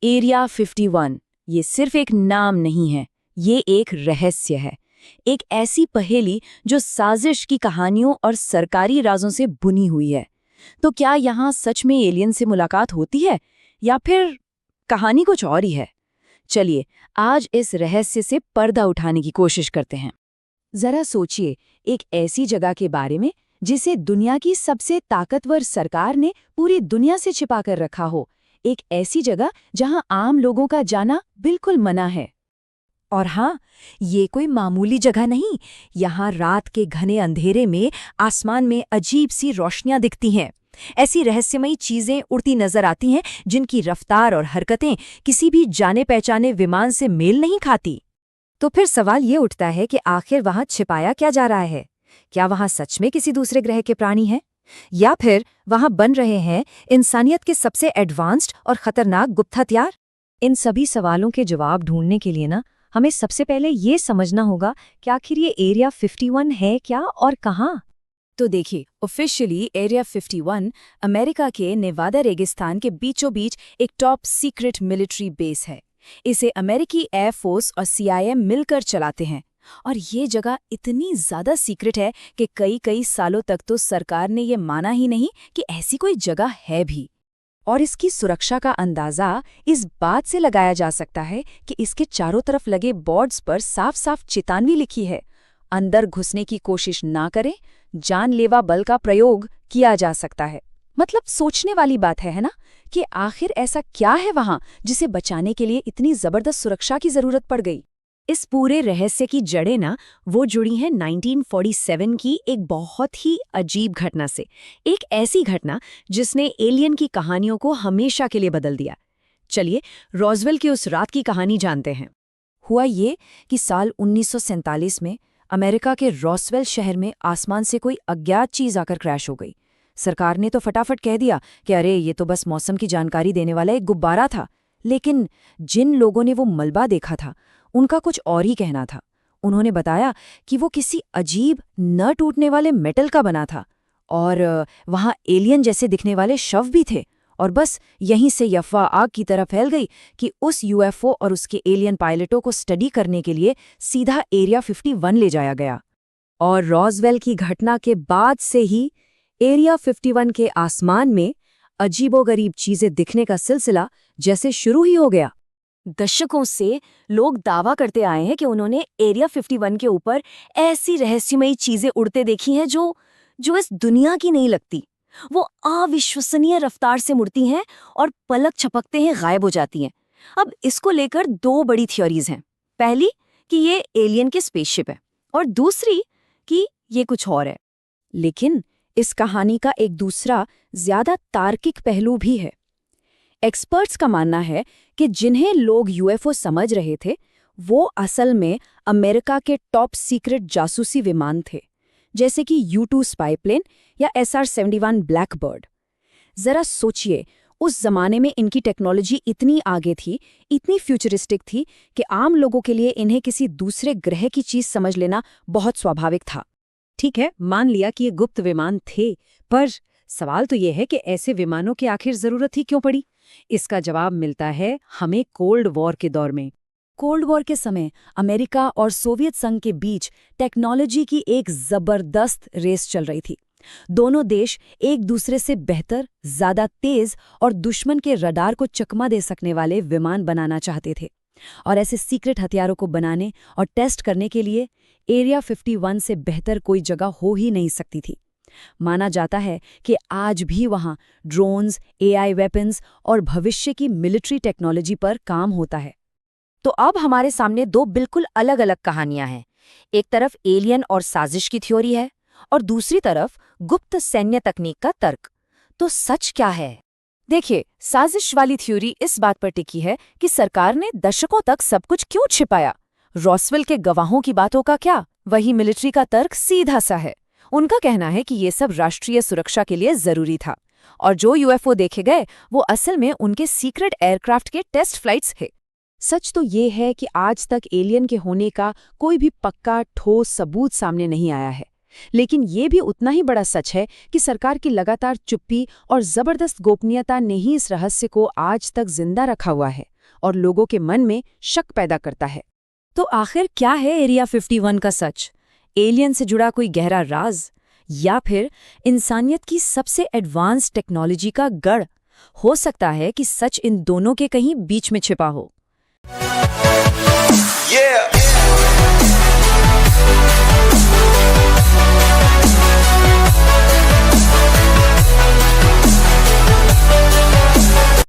Area 51 ये सिर्फ एक नाम नहीं है, ये एक रहस्य है। एक ऐसी पहेली जो साजिश की कहानियों और सरकारी राजों से बुनी हुई है। तो क्या यहाँ सच में एलियन से मुलाकात होती है या फिर कहानी कुछ और ही है? चलिए आज इस रहस्य से पर्दा उठाने की कोशिश करते हैं। जरा सोचिए, एक ऐसी जगह के बारे में जिसे दुनिया की सबसे ताकतवर सरकार ने पूरी दुनिया से छिपा कर रखा हो। एक ऐसी जगह जहां आम लोगों का जाना बिल्कुल मना है। और हाँ, ये कोई मामूली जगह नहीं। यहाँ रात के घने अंधेरे में आसमान में अजीब सी रोशनियां दिखती हैं। ऐसी रहस्यमयी चीजें उड़ती नजर आती हैं जिनकी रफ्तार और हरकतें किसी भी जाने पहचाने विमान से मेल नहीं खाती। तो फिर सवाल ये उठता है कि आखिर वहां छिपाया क्या जा रहा है? क्या वहां सच में किसी दूसरे ग्रह के प्राणी हैं? या फिर वहां बन रहे हैं इंसानियत के सबसे एडवांस्ड और खतरनाक गुप्त हथियार? इन सभी सवालों के जवाब ढूंढने के लिए हमें सबसे पहले ये समझना होगा कि आखिर ये एरिया 51 है क्या और कहाँ। तो देखिए, ऑफिशियली एरिया 51 अमेरिका के नेवादा रेगिस्तान के बीचों बीच एक टॉप सीक्रेट मिलिट्री बेस है। इसे अमेरिकी एयरफोर्स और CIA मिलकर चलाते हैं। और ये जगह इतनी ज़्यादा सीक्रेट है कि कई सालों तक तो सरकार ने ये माना ही नहीं कि ऐसी कोई जगह है भी। और इसकी सुरक्षा का अंदाज़ा इस बात से लगाया जा सकता है कि इसके चारों तरफ लगे बोर्ड्स पर साफ साफ चेतावनी लिखी है, अंदर घुसने की कोशिश ना करें, जानलेवा बल का प्रयोग किया जा सकता है। मतलब सोचने वाली बात है ना, कि आखिर ऐसा क्या है वहां जिसे बचाने के लिए इतनी जबरदस्त सुरक्षा की जरूरत पड़ गई। इस पूरे रहस्य की जड़ें वो जुड़ी हैं 1947 की एक बहुत ही अजीब घटना से। एक ऐसी घटना जिसने एलियन की कहानियों को हमेशा के लिए बदल दिया। चलिए रॉसवेल की उस रात की कहानी जानते हैं। हुआ ये कि साल 1947 में अमेरिका के रॉसवेल शहर में आसमान से कोई अज्ञात चीज आकर क्रैश हो गई। सरकार ने तो फटाफट कह दिया कि अरे ये तो बस मौसम की जानकारी देने वाला एक गुब्बारा था। लेकिन जिन लोगों ने वो मलबा देखा था उनका कुछ और ही कहना था। उन्होंने बताया कि वो किसी अजीब न टूटने वाले मेटल का बना था और वहां एलियन जैसे दिखने वाले शव भी थे। और बस यहीं से अफवाह आग की तरह फैल गई कि उस UFO और उसके एलियन पायलटों को स्टडी करने के लिए सीधा एरिया 51 ले जाया गया। और रॉसवेल की घटना के बाद से ही एरिया 51 के आसमान में अजीबोगरीब चीजें दिखने का सिलसिला जैसे शुरू ही हो गया। दशकों से लोग दावा करते आए हैं कि उन्होंने एरिया 51 के ऊपर ऐसी रहस्यमयी चीजें उड़ते देखी हैं जो इस दुनिया की नहीं लगती। वो अविश्वसनीय रफ्तार से मुड़ती हैं और पलक झपकते हैं गायब हो जाती हैं। अब इसको लेकर दो बड़ी थ्योरीज हैं। पहली कि ये एलियन के स्पेसशिप है और दूसरी कि ये कुछ और है। लेकिन इस कहानी का एक दूसरा ज्यादा तार्किक पहलू भी है। एक्सपर्ट्स का मानना है कि जिन्हें लोग UFO समझ रहे थे वो असल में अमेरिका के टॉप सीक्रेट जासूसी विमान थे, जैसे कि U-2 स्पाई प्लेन या SR-71 ब्लैकबर्ड। जरा सोचिए, उस जमाने में इनकी टेक्नोलॉजी इतनी आगे थी, इतनी फ्यूचरिस्टिक थी कि आम लोगों के लिए इन्हें किसी दूसरे ग्रह की चीज समझ लेना बहुत स्वाभाविक था। ठीक है, मान लिया कि ये गुप्त विमान थे, पर सवाल तो ये है कि ऐसे विमानों की आखिर जरूरत ही क्यों पड़ी? इसका जवाब मिलता है हमें कोल्ड वॉर के दौर में। कोल्ड वॉर के समय अमेरिका और सोवियत संघ के बीच टेक्नोलॉजी की एक जबरदस्त रेस चल रही थी। दोनों देश एक दूसरे से बेहतर, ज्यादा तेज और दुश्मन के रडार को चकमा दे सकने वाले विमान बनाना चाहते थे। और ऐसे सीक्रेट हथियारों को बनाने और टेस्ट करने के लिए एरिया 51 से बेहतर कोई जगह हो ही नहीं सकती थी। माना जाता है कि आज भी वहां ड्रोन्स, AI वेपन्स और भविष्य की मिलिट्री टेक्नोलॉजी पर काम होता है। तो अब हमारे सामने दो बिल्कुल अलग अलग कहानियां हैं। एक तरफ एलियन और साजिश की थ्योरी है और दूसरी तरफ गुप्त सैन्य तकनीक का तर्क। तो सच क्या है? देखिए, साजिश वाली थ्योरी इस बात पर टिकी है कि सरकार ने दशकों तक सब कुछ क्यों छिपाया। रॉसवेल के गवाहों की बातों का क्या? वही मिलिट्री का तर्क सीधा सा है। उनका कहना है कि ये सब राष्ट्रीय सुरक्षा के लिए जरूरी था और जो UFO देखे गए वो असल में उनके सीक्रेट एयरक्राफ्ट के टेस्ट फ्लाइट्स थे। सच तो ये है कि आज तक एलियन के होने का कोई भी पक्का ठोस सबूत सामने नहीं आया है। लेकिन ये भी उतना ही बड़ा सच है कि सरकार की लगातार चुप्पी और जबरदस्त गोपनीयता ने ही इस रहस्य को आज तक जिंदा रखा हुआ है और लोगों के मन में शक पैदा करता है। तो आखिर क्या है एरिया 51 का सच? एलियन से जुड़ा कोई गहरा राज, या फिर इंसानियत की सबसे एडवांस टेक्नोलॉजी का गढ़? हो सकता है कि सच इन दोनों के कहीं बीच में छिपा हो। Yeah.